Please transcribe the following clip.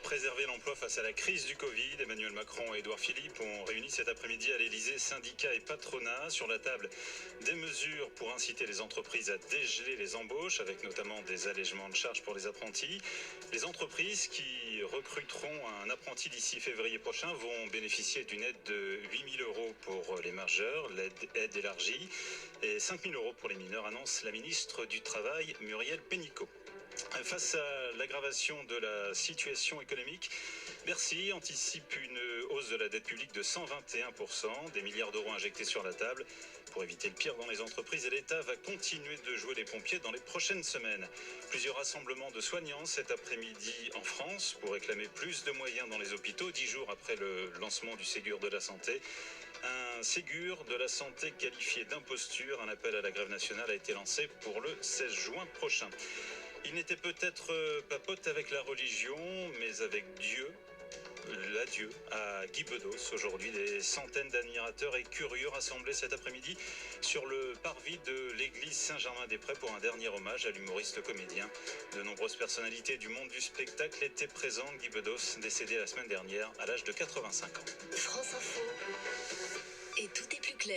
préserver l'emploi face à la crise du Covid, Emmanuel Macron et Édouard Philippe ont réuni cet après-midi à l'Elysée syndicats et patronat sur la table des mesures pour inciter les entreprises à dégeler les embauches, avec notamment des allègements de charges pour les apprentis. Les entreprises qui recruteront un apprenti d'ici février prochain vont bénéficier d'une aide de 8 000 € pour les majeurs, l'aide élargie, et 5 000 € pour les mineurs, annonce la ministre du Travail, Muriel Pénicaud. Face à l'aggravation de la situation économique, Bercy anticipe une hausse de la dette publique de 121%, des milliards d'euros injectés sur la table. Pour éviter le pire dans les entreprises, et l'État va continuer de jouer les pompiers dans les prochaines semaines. Plusieurs rassemblements de soignants cet après-midi en France pour réclamer plus de moyens dans les hôpitaux, 10 jours après le lancement du Ségur de la santé. Un Ségur de la santé qualifié d'imposture, un appel à la grève nationale a été lancé pour le 16 juin prochain. Il n'était peut-être pas pote avec la religion, mais avec Dieu. L'adieu à Guy Bedos. Aujourd'hui, des centaines d'admirateurs et curieux rassemblés cet après-midi sur le parvis de l'église Saint-Germain-des-Prés pour un dernier hommage à l'humoriste comédien. De nombreuses personnalités du monde du spectacle étaient présentes. Guy Bedos, décédé la semaine dernière à l'âge de 85 ans. France Info. Et tout est plus clair.